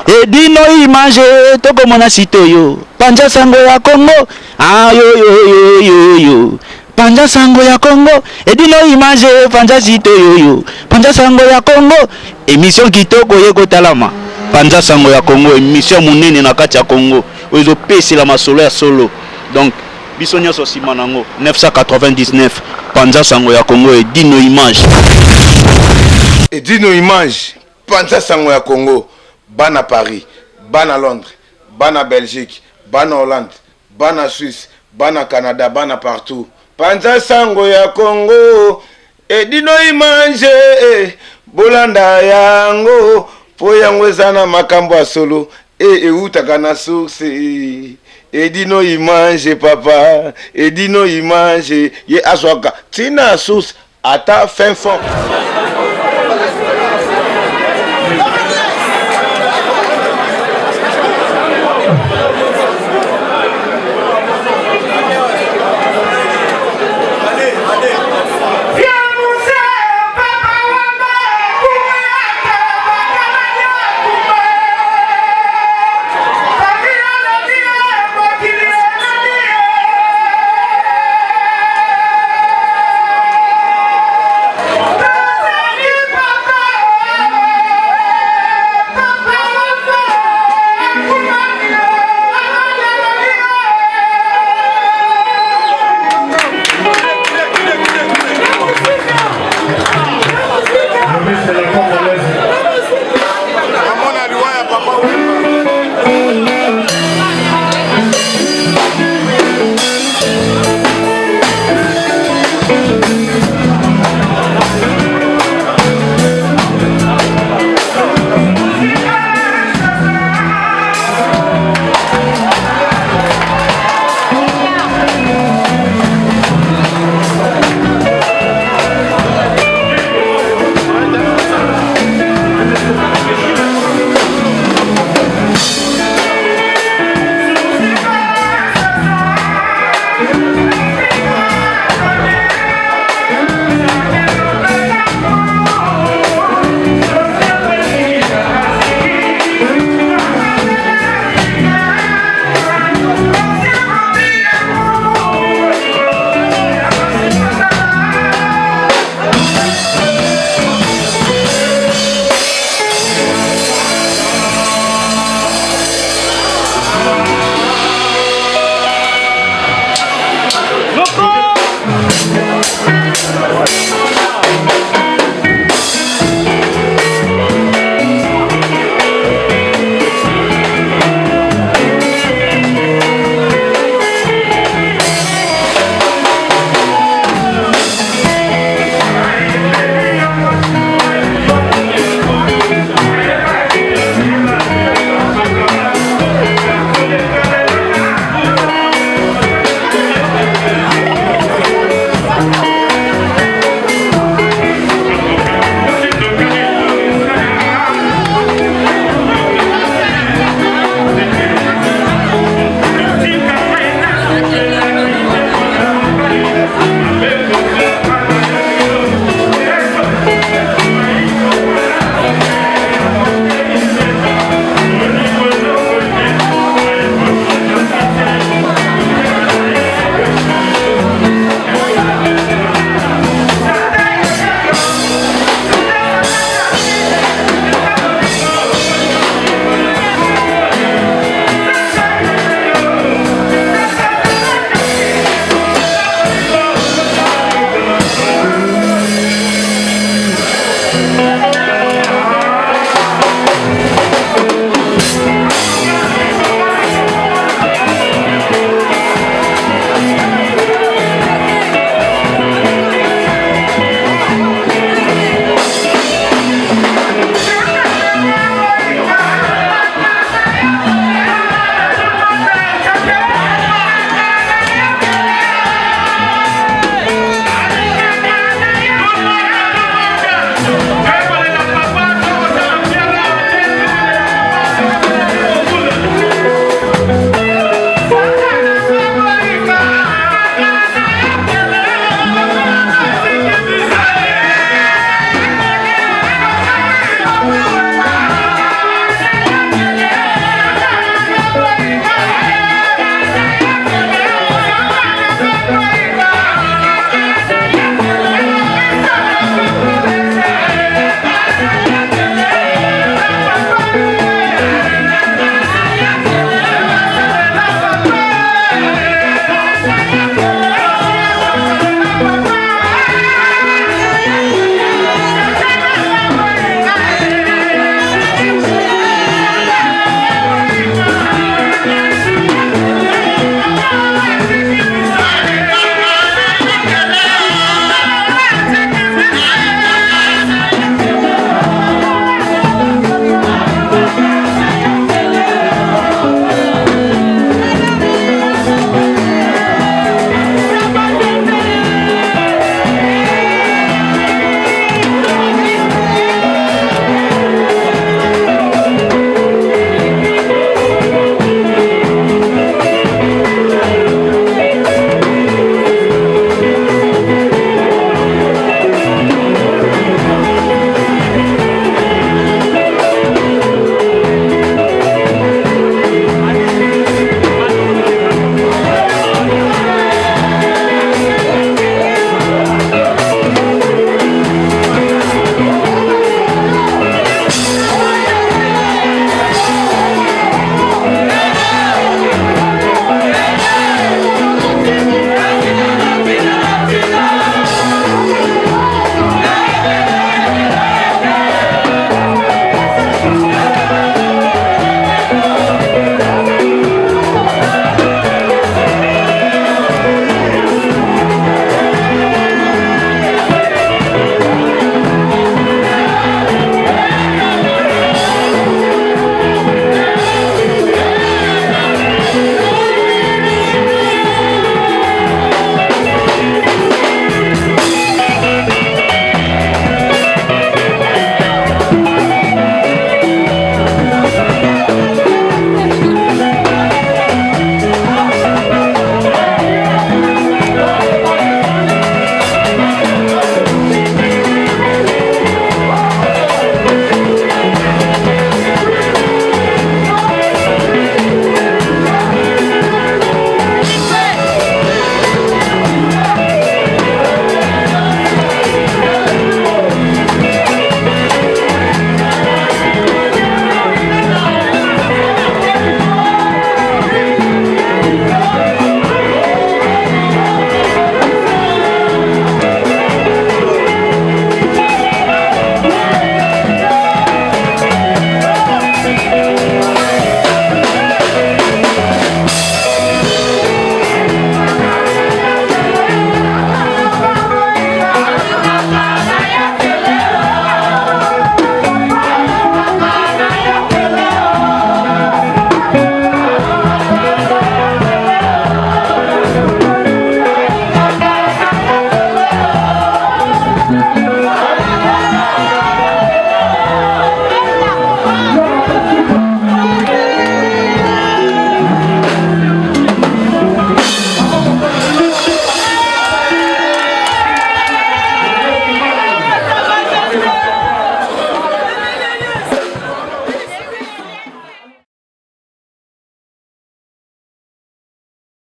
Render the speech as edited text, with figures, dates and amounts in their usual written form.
Edino image toko mona sitoyo panja sango ya Congo yo panja sango ya Congo edino image panja sitoyo panja sango ya Congo émission kitoko yeko talama panja sango ya Congo émission munene na kati ya Congo ozo pesi la masolo ya solo donc biso nyonso sima nango 999 panja sango ya Congo edino image panja sango ya Congo bana Paris, bana Londres, bana Belgique, bana Hollande, bana Suisse, bana Canada, bana partout. Panza sango ya Congo, edino imanje, bolanda yango, po yango zana makambo ya solo, utaka na source, edino imanje papa, edino imanje, ye aswaka, tina source, ata fin fond.